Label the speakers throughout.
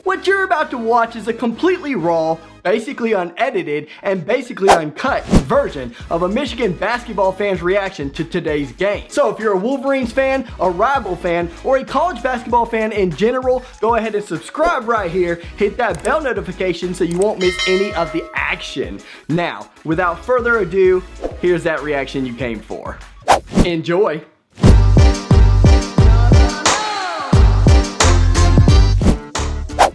Speaker 1: What you're about to watch is a completely raw, basically unedited, and basically uncut version of a Michigan basketball fan's reaction to today's game. So if you're a Wolverines fan, a rival fan, or a college basketball fan in general, go ahead and subscribe right here, hit that bell notification so you won't miss any of the action. Now, without further ado, here's that reaction you came for. Enjoy.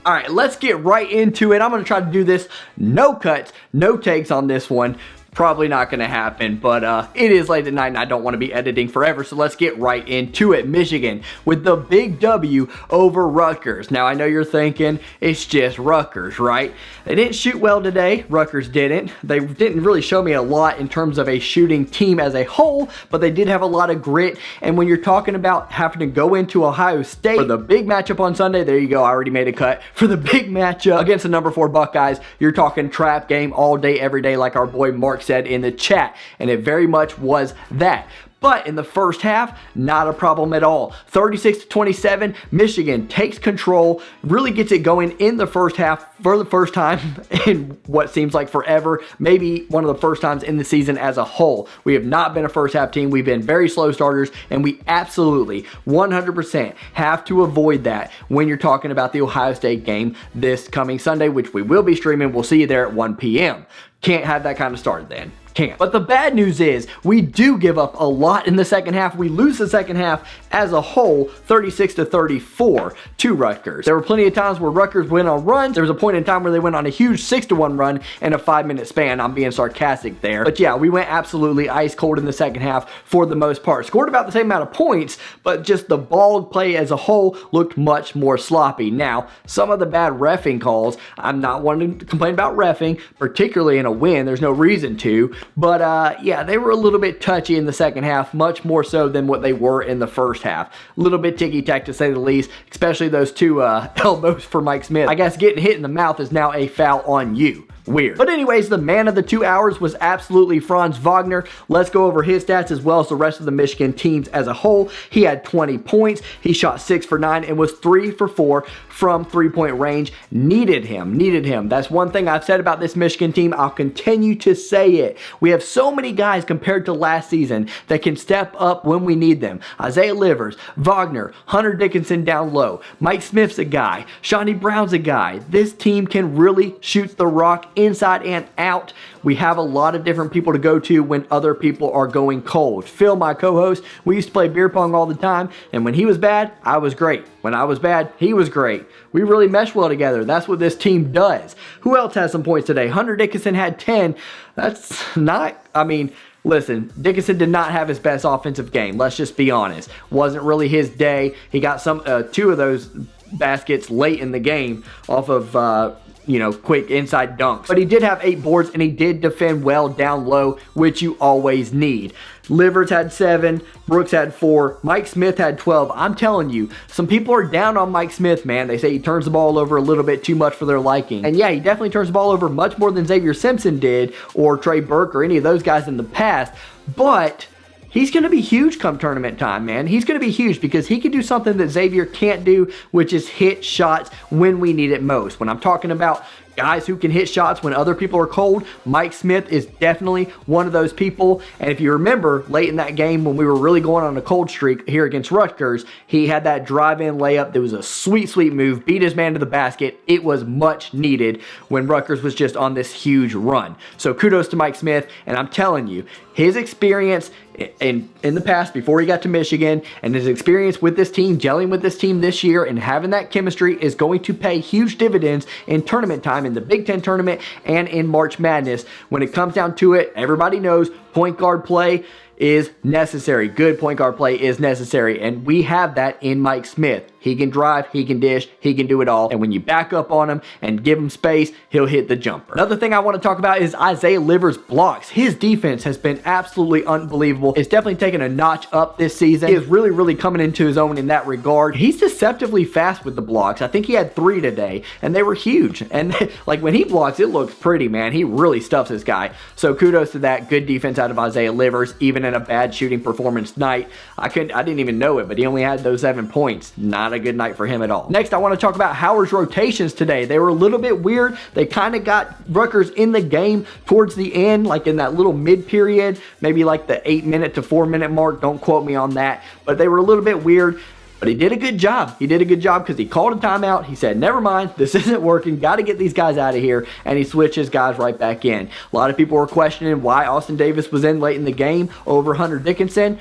Speaker 1: Alright, let's get right into it. I'm going to try to do this no cuts, no takes on this one. Probably not going to happen, but it is late at night and I don't want to be editing forever, so let's get right into it. Michigan with the big W over Rutgers. Now, I know you're thinking it's just Rutgers, right? They didn't shoot well today. Rutgers didn't. They didn't really show me a lot in terms of a shooting team as a whole, but they did have a lot of grit, and when you're talking about having to go into Ohio State for the big matchup on Sunday, there you go, I already made a cut. For the big matchup against the number 4 Buckeyes, you're talking trap game all day, every day, like our boy Mark said in the chat, and it very much was that. But in the first half, not a problem at all. 36-27, Michigan takes control, really gets it going in the first half for the first time in what seems like forever, maybe one of the first times in the season as a whole. We have not been a first half team. We've been very slow starters, and we absolutely 100% have to avoid that when you're talking about the Ohio State game this coming Sunday, which we will be streaming. We'll see you there at 1 p.m. Can't have that kind of start then. Can't. But the bad news is we do give up a lot in the second half. We lose the second half as a whole, 36-34 to Rutgers. There were plenty of times where Rutgers went on runs. There was a point in time where they went on a huge 6-1 run in a 5-minute span. I'm being sarcastic there. But yeah, we went absolutely ice cold in the second half for the most part. Scored about the same amount of points, but just the ball play as a whole looked much more sloppy. Now, some of the bad reffing calls, I'm not wanting to complain about reffing, particularly in a win. There's no reason to. But yeah, they were a little bit touchy in the second half, much more so than what they were in the first half. A little bit ticky-tack to say the least, especially those two elbows for Mike Smith. I guess getting hit in the mouth is now a foul on you. Weird. But anyways, the man of the 2 hours was absolutely Franz Wagner. Let's go over his stats as well as the rest of the Michigan teams as a whole. He had 20 points. He shot 6 for 9 and was 3 for 4 from three-point range. Needed him. That's one thing I've said about this Michigan team. I'll continue to say it. We have so many guys compared to last season that can step up when we need them. Isaiah Livers, Wagner, Hunter Dickinson down low. Mike Smith's a guy. Shawnee Brown's a guy. This team can really shoot the rock inside and out. We have a lot of different people to go to when other people are going cold. Phil, my co-host, we used to play beer pong all the time, and when he was bad, I was great. When I was bad, he was great. We really mesh well together. That's what this team does. Who else has some points today? Hunter Dickinson had 10. That's not, I mean, listen, Dickinson did not have his best offensive game. Let's just be honest. Wasn't really his day. He got some 2 of those baskets late in the game off of quick inside dunks. But he did have 8 boards, and he did defend well down low, which you always need. Livers had 7, Brooks had 4, Mike Smith had 12. I'm telling you, some people are down on Mike Smith, man. They say he turns the ball over a little bit too much for their liking. And yeah, he definitely turns the ball over much more than Xavier Simpson did, or Trey Burke, or any of those guys in the past. But he's going to be huge come tournament time, man. He's going to be huge because he can do something that Xavier can't do, which is hit shots when we need it most. When I'm talking about guys who can hit shots when other people are cold, Mike Smith is definitely one of those people. And if you remember, late in that game when we were really going on a cold streak here against Rutgers, he had that drive-in layup. There was a sweet, sweet move, beat his man to the basket. It was much needed when Rutgers was just on this huge run. So kudos to Mike Smith, and I'm telling you, his experience in the past before he got to Michigan and his experience with this team, gelling with this team this year and having that chemistry is going to pay huge dividends in tournament time, in the Big Ten tournament and in March Madness. When it comes down to it, everybody knows point guard play is necessary. Good point guard play is necessary, and we have that in Mike Smith. He can drive, he can dish, he can do it all, and when you back up on him and give him space, he'll hit the jumper. Another thing I want to talk about is Isaiah Livers' blocks. His defense has been absolutely unbelievable. It's definitely taken a notch up this season. He is really coming into his own in that regard. He's deceptively fast with the blocks. I think he had 3 today, and they were huge. And like when he blocks, it looks pretty, man. He really stuffs this guy. So kudos to that. Good defense out of Isaiah Livers, even in a bad shooting performance night. I didn't even know it, but he only had those 7 points. Not a good night for him at all. Next, I want to talk about Howard's rotations today. They were a little bit weird. They kind of got Rutgers in the game towards the end, like in that little mid-period, maybe like the 8-minute to 4-minute mark. Don't quote me on that, but they were a little bit weird. But he did a good job. He did a good job because he called a timeout. He said, never mind, this isn't working. Got to get these guys out of here. And he switches guys right back in. A lot of people were questioning why Austin Davis was in late in the game over Hunter Dickinson.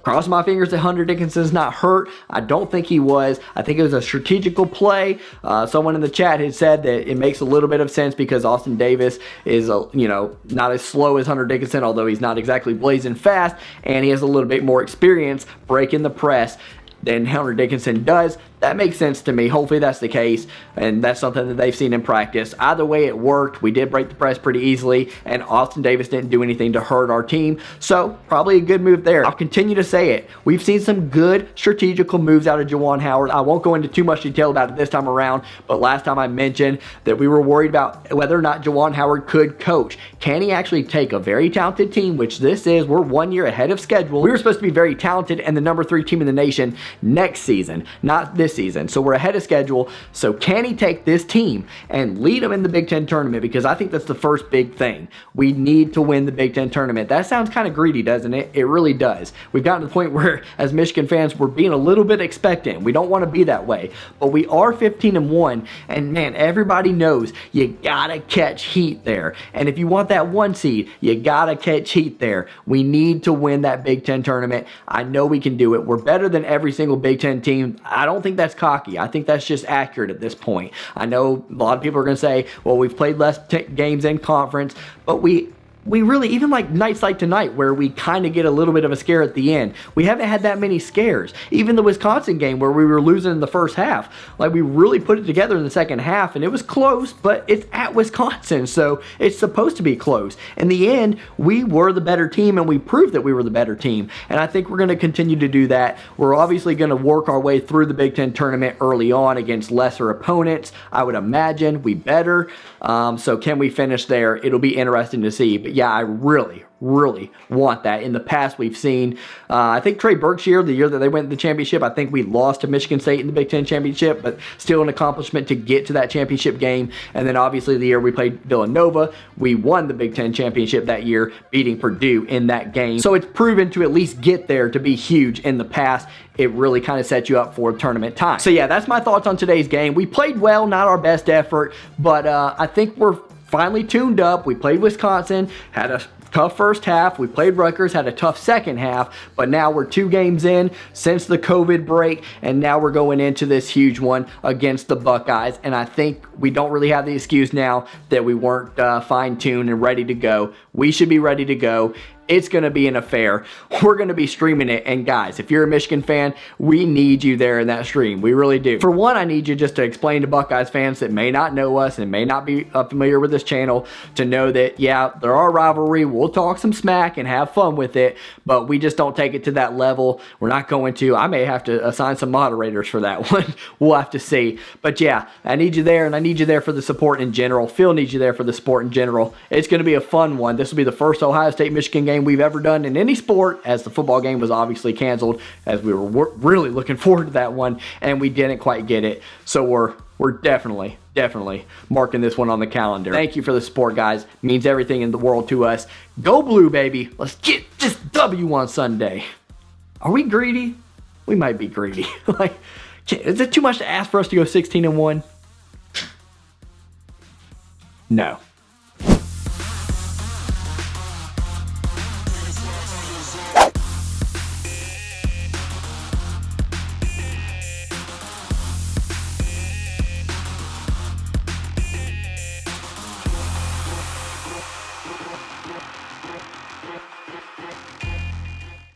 Speaker 1: Cross my fingers that Hunter Dickinson's not hurt. I don't think he was. I think it was a strategical play. Someone in the chat had said that it makes a little bit of sense because Austin Davis is, not as slow as Hunter Dickinson, although he's not exactly blazing fast, and he has a little bit more experience breaking the press than Hunter Dickinson does. That makes sense to me. Hopefully that's the case, and that's something that they've seen in practice. Either way, it worked. We did break the press pretty easily, and Austin Davis didn't do anything to hurt our team, so probably a good move there. I'll continue to say it. We've seen some good strategical moves out of Juwan Howard. I won't go into too much detail about it this time around, but last time I mentioned that we were worried about whether or not Juwan Howard could coach. Can he actually take a very talented team, which this is? We're 1 year ahead of schedule. We were supposed to be very talented and the number 3 team in the nation next season, not this season. So we're ahead of schedule. So can he take this team and lead them in the Big Ten tournament? Because I think that's the first big thing. We need to win the Big Ten tournament. That sounds kind of greedy, doesn't it? It really does. We've gotten to the point where, as Michigan fans, we're being a little bit expectant. We don't want to be that way. But we are 15-1, and man, everybody knows you gotta catch heat there. And if you want that 1 seed, you gotta catch heat there. We need to win that Big Ten tournament. I know we can do it. We're better than every single Big Ten team. I don't think that's cocky. I think that's just accurate at this point. I know a lot of people are going to say, well, we've played less games in conference, but we really, even like nights like tonight where we kind of get a little bit of a scare at the end, we haven't had that many scares. Even the Wisconsin game where we were losing in the first half, like we really put it together in the second half, and it was close, but it's at Wisconsin, so it's supposed to be close. In the end, we were the better team, and we proved that we were the better team, and I think we're going to continue to do that. We're obviously going to work our way through the Big Ten tournament early on against lesser opponents. I would imagine we better. So can we finish there? It'll be interesting to see, but yeah, I really want that. In the past, we've seen, I think Trey Berkshire, the year that they went to the championship, I think we lost to Michigan State in the Big Ten championship, but still an accomplishment to get to that championship game. And then obviously the year we played Villanova, we won the Big Ten championship that year, beating Purdue in that game. So it's proven to at least get there to be huge in the past. It really kind of sets you up for tournament time. So yeah, that's my thoughts on today's game. We played well, not our best effort, but I think we're finally tuned up. We played Wisconsin, had a tough first half. We played Rutgers, had a tough second half, but now we're 2 games in since the COVID break, and now we're going into this huge one against the Buckeyes, and I think we don't really have the excuse now that we weren't fine-tuned and ready to go. We should be ready to go. It's going to be an affair. We're going to be streaming it. And guys, if you're a Michigan fan, we need you there in that stream. We really do. For one, I need you just to explain to Buckeyes fans that may not know us and may not be familiar with this channel to know that, yeah, there are rivalry. We'll talk some smack and have fun with it, but we just don't take it to that level. We're not going to. I may have to assign some moderators for that one. We'll have to see. But yeah, I need you there, and I need you there for the support in general. Phil needs you there for the support in general. It's going to be a fun one. This will be the first Ohio State-Michigan game we've ever done in any sport, as the football game was obviously canceled, as we were really looking forward to that one, and we didn't quite get it. So we're definitely marking this one on the calendar. Thank you for the support, guys. It means everything in the world to us. Go Blue, baby. Let's get this W on Sunday. Are we greedy? We might be greedy. Like, is it too much to ask for us to go 16-1? No.